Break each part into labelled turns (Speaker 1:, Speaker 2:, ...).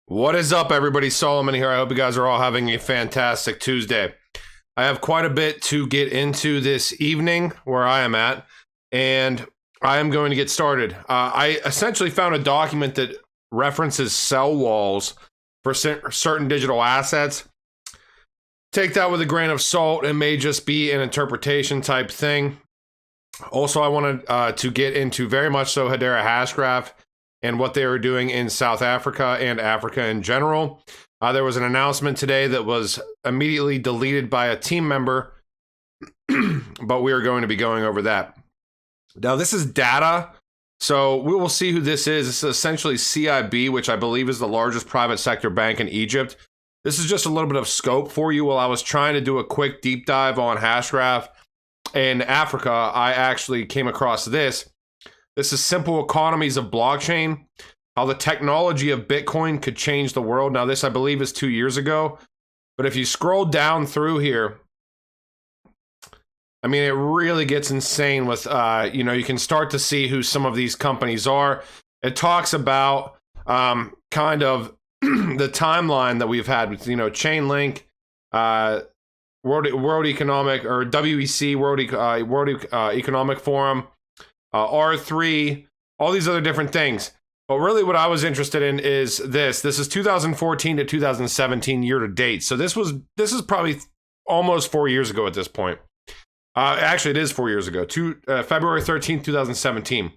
Speaker 1: What is up, everybody? Solomon here. I hope you guys are all having a fantastic Tuesday. I have quite a bit to get into this evening where I am at, and I am going to get started. I essentially found a document that references sell walls for certain digital assets. Take that with a grain of salt. It may just be an interpretation type thing. Also, I wanted to get into very much so Hedera Hashgraph and what they were doing in South Africa and Africa in general. There was an announcement today that was immediately deleted by a team member, but we are going to be going over that. Now, this is data, so we will see who this is. This is essentially CIB, which I believe is the largest private sector bank in Egypt. This is just a little bit of scope for you. While I was trying to do a quick deep dive on Hashgraph in Africa, I actually came across this. This is Simple Economies of Blockchain, how the technology of Bitcoin could change the world. Now, this, I believe, is 2 years ago. But if you scroll down through here, I mean, it really gets insane with, you can start to see who some of these companies are. It talks about kind of the timeline that we've had with, Chainlink, World Economic, or WEC, World Economic Forum, R3, all these other different things. But really what I was interested in is this. This is 2014 to 2017 year to date. So this is probably almost 4 years ago at this point. Actually, it is 4 years ago, February 13th, 2017.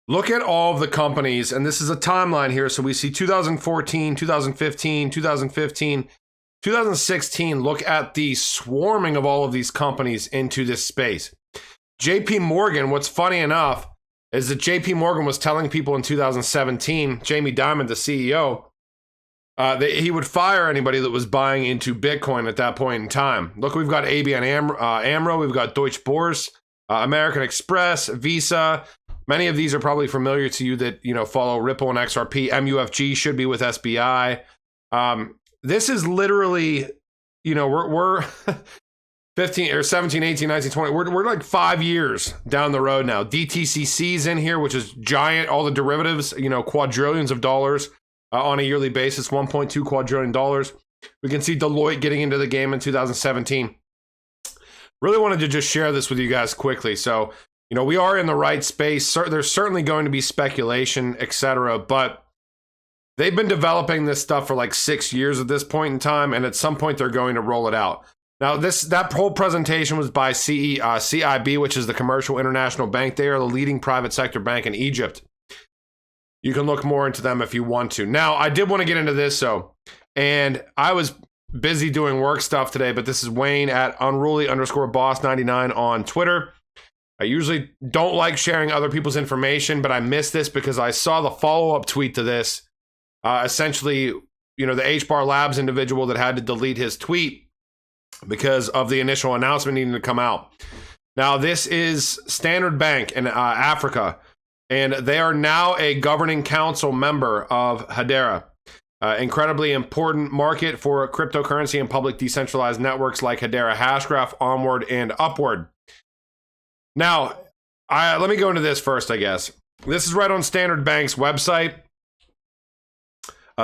Speaker 1: Look at all of the companies, and this is a timeline here. So we see 2014, 2015, 2015, 2016. Look at the swarming of all of these companies into this space. JP Morgan, what's funny enough is that JP Morgan was telling people in 2017, Jamie Dimon, the CEO, that he would fire anybody that was buying into Bitcoin at that point in time. Look, we've got ABN AMRO, we've got Deutsche Börse, American Express, Visa. Many of these are probably familiar to you that, follow Ripple and XRP. MUFG should be with SBI. This is literally, we're 15 or 17, 18, 19, 20. We're like 5 years down the road now. DTCC's in here, which is giant. All the derivatives, quadrillions of dollars on a yearly basis, $1.2 quadrillion. We can see Deloitte getting into the game in 2017. Really wanted to just share this with you guys quickly. So, we are in the right space. There's certainly going to be speculation, etc. But they've been developing this stuff for like 6 years at this point in time. And at some point, they're going to roll it out. Now, that whole presentation was by CIB, which is the Commercial International Bank. They are the leading private sector bank in Egypt. You can look more into them if you want to. Now, I did want to get into this, and I was busy doing work stuff today, but this is Wayne at unruly_boss99 on Twitter. I usually don't like sharing other people's information, but I missed this because I saw the follow-up tweet to this. Essentially, the HBAR Labs individual that had to delete his tweet because of the initial announcement needing to come out. Now, this is Standard Bank in Africa, and they are now a governing council member of Hedera. Incredibly important market for cryptocurrency and public decentralized networks like Hedera Hashgraph, Onward, and Upward. Now, let me go into this first, I guess. This is right on Standard Bank's website.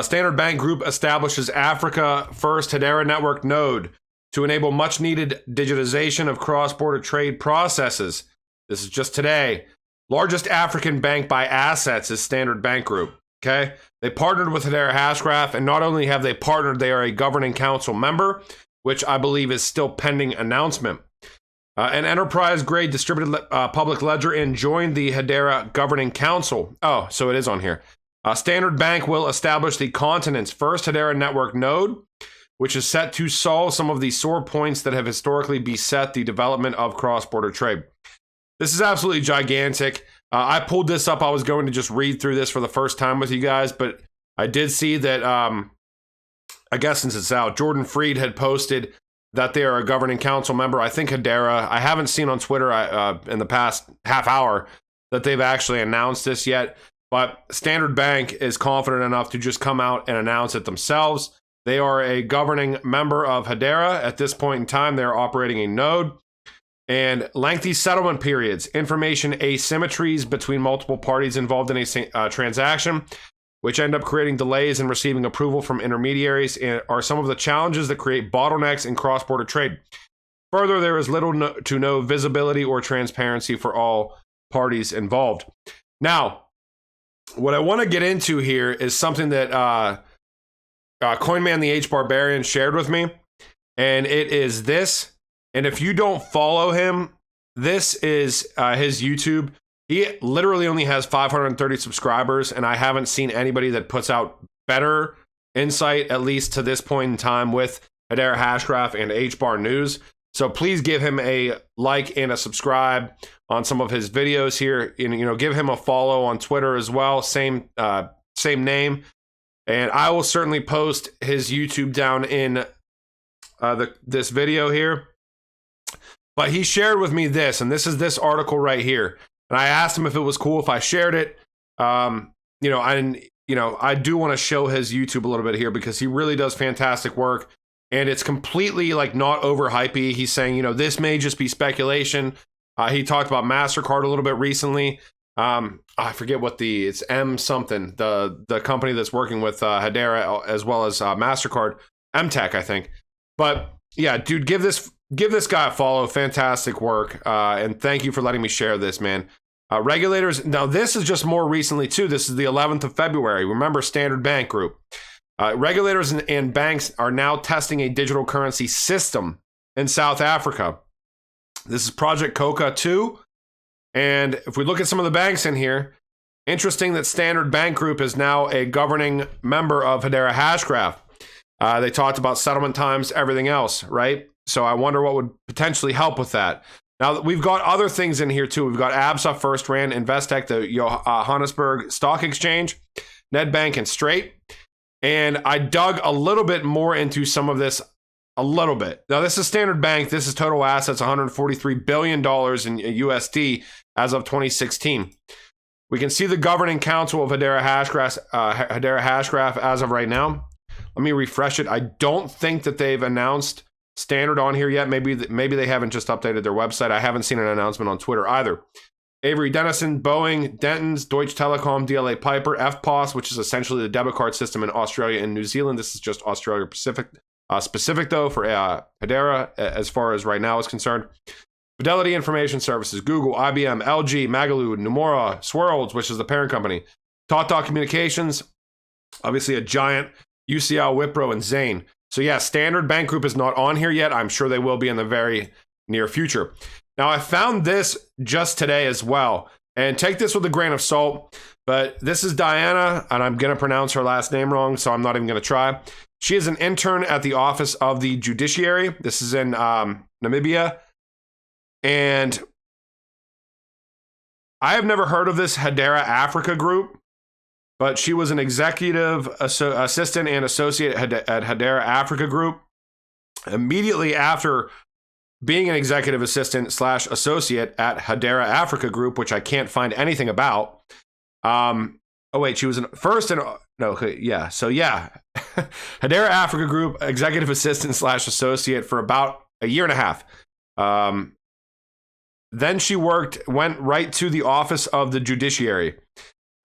Speaker 1: Standard Bank Group establishes Africa First Hedera Network node to enable much-needed digitization of cross-border trade processes. This is just today. Largest African bank by assets is Standard Bank Group. Okay, they partnered with Hedera Hashgraph, and not only have they partnered, they are a governing council member, which I believe is still pending announcement. An enterprise-grade distributed public ledger and joined the Hedera governing council. Oh, so it is on here. Standard Bank will establish the continent's first Hedera network node, which is set to solve some of the sore points that have historically beset the development of cross-border trade. This is absolutely gigantic. I pulled this up. I was going to just read through this for the first time with you guys, but I did see that, I guess since it's out, Jordan Freed had posted that they are a governing council member. I think Hedera, I haven't seen on Twitter in the past half hour that they've actually announced this yet, but Standard Bank is confident enough to just come out and announce it themselves. They are a governing member of Hedera. At this point in time, they're operating a node. And lengthy settlement periods, information asymmetries between multiple parties involved in a transaction, which end up creating delays in receiving approval from intermediaries, and are some of the challenges that create bottlenecks in cross-border trade. Further, there is little to no visibility or transparency for all parties involved. Now, what I want to get into here is something that Coinman the H Barbarian shared with me, and it is this. And if you don't follow him, this is his YouTube. He literally only has 530 subscribers, and I haven't seen anybody that puts out better insight, at least to this point in time, with Hedera Hashgraph and HBAR News. So please give him a like and a subscribe on some of his videos here. And, give him a follow on Twitter as well. Same name. And I will certainly post his YouTube down in this video here. But he shared with me this, and this is this article right here. And I asked him if it was cool if I shared it. I do want to show his YouTube a little bit here because he really does fantastic work. And it's completely not overhypey. He's saying, this may just be speculation. He talked about MasterCard a little bit recently. I forget what it's M something, the company that's working with Hedera as well as MasterCard, MTech, I think. But yeah, dude, give this guy a follow. Fantastic work. And thank you for letting me share this, man. Regulators, now this is just more recently too. This is the 11th of February. Remember Standard Bank Group. Regulators and banks are now testing a digital currency system in South Africa. This is Project Coca 2. And if we look at some of the banks in here, interesting that Standard Bank Group is now a governing member of Hedera Hashgraph. They talked about settlement times, everything else, right? So I wonder what would potentially help with that. Now, we've got other things in here too. We've got Absa, First Rand, Investec, the Johannesburg Stock Exchange, Nedbank, and Straight. And I dug a little bit more into some of this, a little bit. Now, this is Standard Bank. This is total assets, $143 billion in USD as of 2016. We can see the governing council of Hedera Hashgraph as of right now. Let me refresh it. I don't think that they've announced Standard on here yet. Maybe they haven't just updated their website. I haven't seen an announcement on Twitter either. Avery Dennison, Boeing, Dentons, Deutsche Telekom, DLA Piper, FPOS, which is essentially the debit card system in Australia and New Zealand. This is just Australia Pacific specific though for Hedera as far as right now is concerned. Fidelity Information Services, Google, IBM, LG, Magalu, Nomura, Swirls, which is the parent company, Tata Communications, obviously a giant, UCL, Wipro, and Zane. So yeah, Standard Bank Group is not on here yet. I'm sure they will be in the very near future. Now, I found this just today as well, and take this with a grain of salt, but this is Diana, and I'm going to pronounce her last name wrong, so I'm not even going to try. She is an intern at the Office of the Judiciary. This is in Namibia, and I have never heard of this Hedera Africa group, but she was an executive assistant and associate at Hedera Africa Group. Immediately after being an executive assistant / associate at Hedera Africa Group, which I can't find anything about. She was Hedera Africa Group, executive assistant / associate for about a year and a half. Then she went right to the Office of the Judiciary.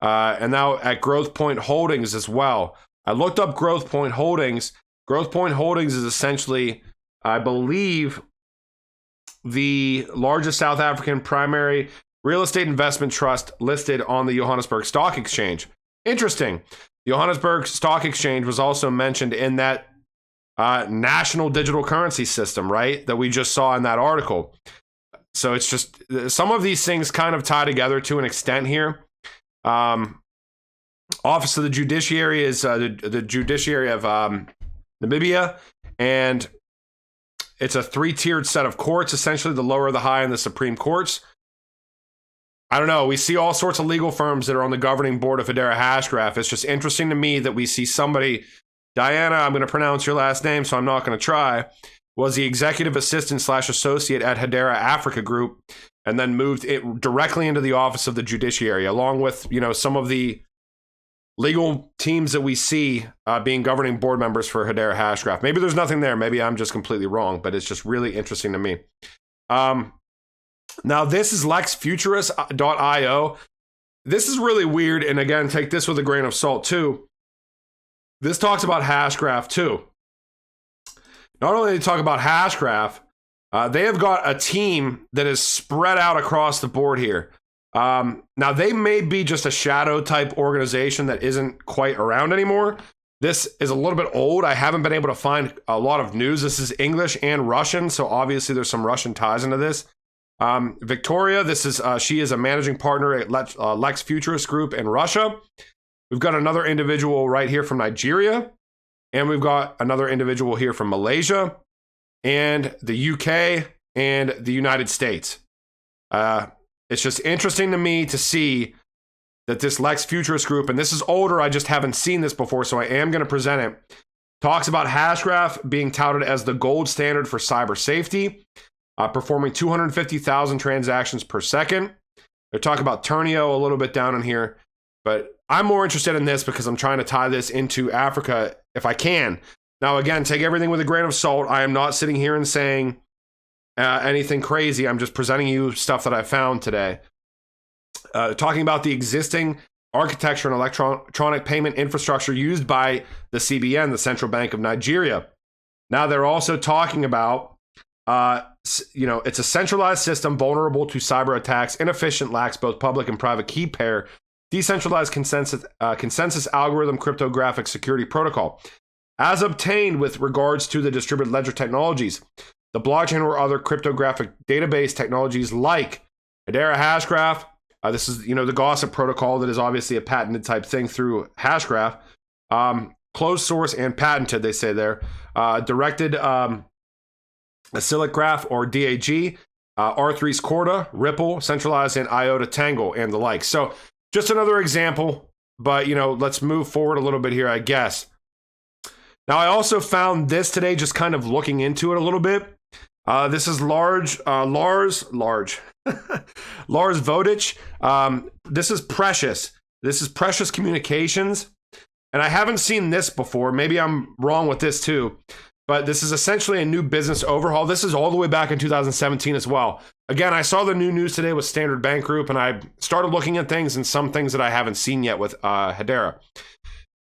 Speaker 1: And now at Growth Point Holdings as well. I looked up Growth Point Holdings. Growth Point Holdings is essentially, I believe, the largest South African primary real estate investment trust listed on the Johannesburg Stock Exchange. Interesting. The Johannesburg Stock Exchange was also mentioned in that national digital currency system, right? That we just saw in that article. So it's just, some of these things kind of tie together to an extent here. Office of the Judiciary is the Judiciary of Namibia, and it's a 3-tiered set of courts, essentially the lower, the high, and the Supreme Courts. I don't know. We see all sorts of legal firms that are on the governing board of Hedera Hashgraph. It's just interesting to me that we see somebody, Diana, I'm going to pronounce your last name, so I'm not going to try, was the executive assistant / associate at Hedera Africa Group, and then moved it directly into the Office of the Judiciary, along with, some of the legal teams that we see being governing board members for Hedera Hashgraph. Maybe there's nothing there. Maybe I'm just completely wrong, but it's just really interesting to me. Now, this is LexFuturist.io. this is really weird. And again, take this with a grain of salt too. This talks about Hashgraph too. Not only do they talk about Hashgraph, they have got a team that is spread out across the board here. Now, they may be just a shadow type organization that isn't quite around anymore. This is a little bit old. I haven't been able to find a lot of news. This is English and Russian, so obviously there's some Russian ties into this. Victoria, she is a managing partner at Lex Futurist Group in Russia. We've got another individual right here from Nigeria, and we've got another individual here from Malaysia, and the UK, and the United States. It's just interesting to me to see that this Lex Futurist Group, and this is older, I just haven't seen this before, so I am going to present it, talks about Hashgraph being touted as the gold standard for cyber safety, performing 250,000 transactions per second. They're talking about Turnio a little bit down in here, but I'm more interested in this because I'm trying to tie this into Africa if I can. Now, again, take everything with a grain of salt. I am not sitting here and saying anything crazy. I'm just presenting you stuff that I found today. Talking about the existing architecture and electronic payment infrastructure used by the CBN, the Central Bank of Nigeria. Now, they're also talking about, it's a centralized system vulnerable to cyber attacks, inefficient, lacks both public and private key pair, decentralized consensus algorithm, cryptographic security protocol. As obtained with regards to the distributed ledger technologies, the blockchain or other cryptographic database technologies like Hedera Hashgraph. This is, the gossip protocol that is obviously a patented type thing through Hashgraph. Closed source and patented, they say there. Directed acyclic graph or DAG, R3's Corda, Ripple, centralized and IOTA Tangle, and the like. So just another example, but, let's move forward a little bit here, I guess. Now, I also found this today, just kind of looking into it a little bit. This is Lars Vodich. This is Precious. This is Precious Communications. And I haven't seen this before. Maybe I'm wrong with this too. But this is essentially a new business overhaul. This is all the way back in 2017 as well. Again, I saw the new news today with Standard Bank Group, and I started looking at things and some things that I haven't seen yet with Hedera.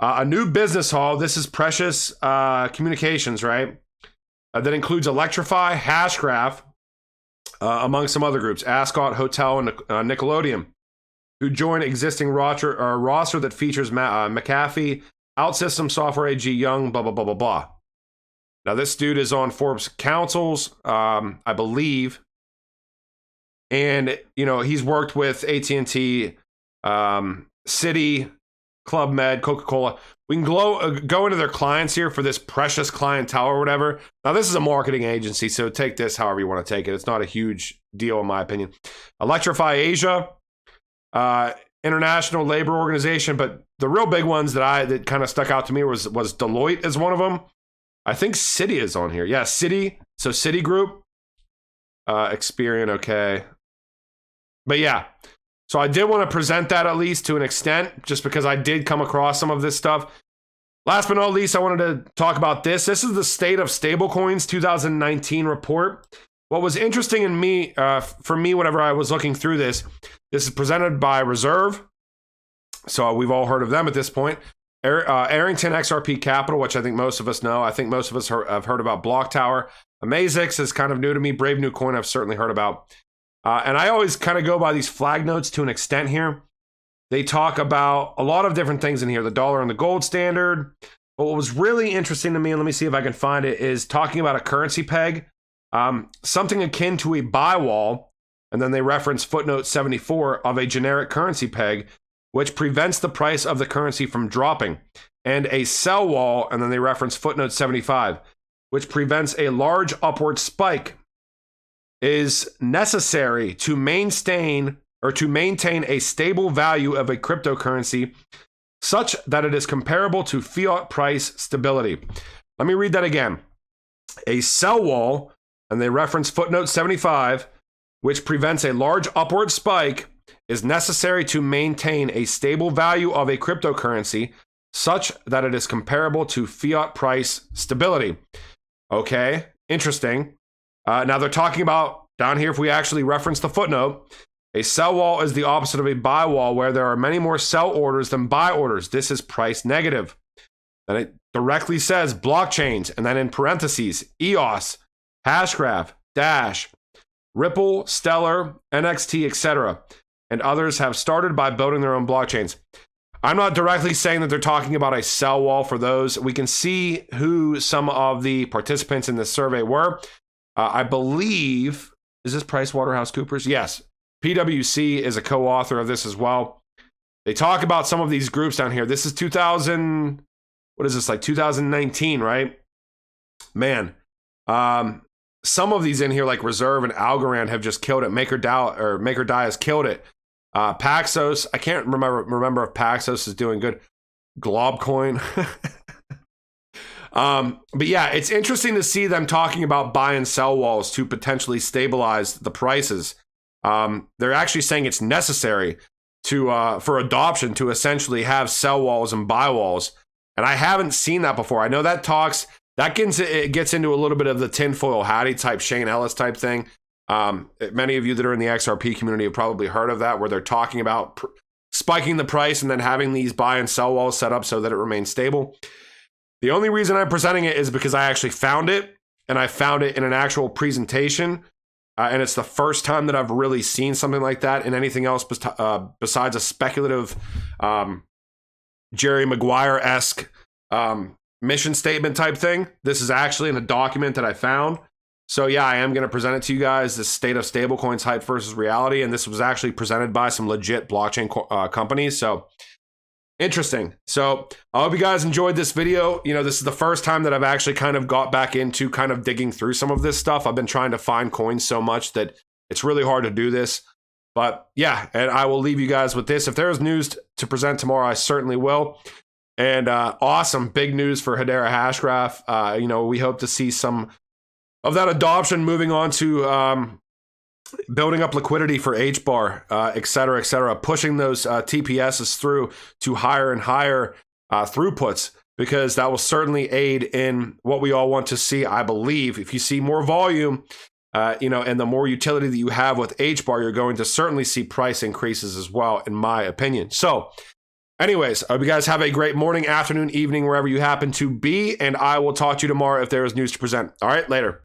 Speaker 1: A new business hall. This is Precious Communications, right? That includes Electrify, Hashgraph, among some other groups, Ascot, Hotel, and Nickelodeon, who join existing roster that features McAfee, OutSystem, Software AG, Young, blah, blah, blah, blah, blah. Now, this dude is on Forbes Councils, I believe. And, he's worked with AT&T, Citi, Club Med, Coca-Cola. We can go into their clients here for this Precious clientele or whatever. Now, this is a marketing agency, so take this however you want to take it. It's not a huge deal, in my opinion. Electrify Asia, International Labor Organization, but the real big ones that kind of stuck out to me was Deloitte as one of them. I think Citi is on here. Yeah, Citi. So Citigroup, Experian, okay. But yeah. So I did want to present that at least to an extent, just because I did come across some of this stuff. Last but not least, I wanted to talk about this. This is the State of Stablecoins 2019 report. What was interesting for me whenever I was looking through this is presented by Reserve. So we've all heard of them at this point. Arrington XRP Capital, which I think most of us know. I think most of us have heard about Block Tower. Amazix is kind of new to me. Brave New Coin I've certainly heard about. And I always kind of go by these flag notes to an extent here. They talk about a lot of different things in here, the dollar and the gold standard. But what was really interesting to me, and let me see if I can find it, is talking about a currency peg, something akin to a buy wall. And then they reference footnote 74 of a generic currency peg, which prevents the price of the currency from dropping. And a sell wall, and then they reference footnote 75, which prevents a large upward spike, is necessary to maintain a stable value of a cryptocurrency such that it is comparable to fiat price stability. Let me read that again. A sell wall, and they reference footnote 75, which prevents a large upward spike, is necessary to maintain a stable value of a cryptocurrency such that it is comparable to fiat price stability. Okay, interesting. Now they're talking about down here, if we actually reference the footnote, A sell wall is the opposite of a buy wall, where there are many more sell orders than buy orders. This is price negative. Then it directly says blockchains, and then in parentheses, EOS, Hashgraph, Dash, Ripple, Stellar, NXT, etc. And others have started by building their own blockchains. I'm not directly saying that they're talking about a sell wall for those. We can see who some of the participants in this survey were. I believe, is this PricewaterhouseCoopers? Yes. PwC is a co-author of this as well. They talk about some of these groups down here. This is 2019, right? Man. Some of these in here, like Reserve and Algorand, have just killed it. MakerDAO has killed it. Paxos, I can't remember if Paxos is doing good. Globcoin. But yeah, it's interesting to see them talking about buy and sell walls to potentially stabilize the prices. They're actually saying it's necessary for adoption to essentially have sell walls and buy walls. And I haven't seen that before. I know that gets into a little bit of the tinfoil hattie type, Shane Ellis type thing. Many of you that are in the XRP community have probably heard of that, where they're talking about spiking the price and then having these buy and sell walls set up so that it remains stable. The only reason I'm presenting it is because I actually found it, and I found it in an actual presentation. And it's the first time that I've really seen something like that in anything else besides a speculative Jerry Maguire-esque mission statement type thing. This is actually in a document that I found. So yeah, I am going to present it to you guys, this state of stablecoins hype versus reality. And this was actually presented by some legit blockchain companies. So interesting. So I hope you guys enjoyed this video. You know, this is the first time that I've actually kind of got back into kind of digging through some of this stuff. I've been trying to find coins so much that it's really hard to do this. But yeah, and I will leave you guys with this. If there's news to present tomorrow, I certainly will. And awesome, big news for Hedera Hashgraph. You know, we hope to see some of that adoption moving on to building up liquidity for HBAR, et cetera, pushing those TPSs through to higher and higher throughputs, because that will certainly aid in what we all want to see. I believe if you see more volume, you know, and the more utility that you have with HBAR, you're going to certainly see price increases as well, in my opinion. So anyways, I hope you guys have a great morning, afternoon, evening, wherever you happen to be, and I will talk to you tomorrow if there is news to present. All right, later.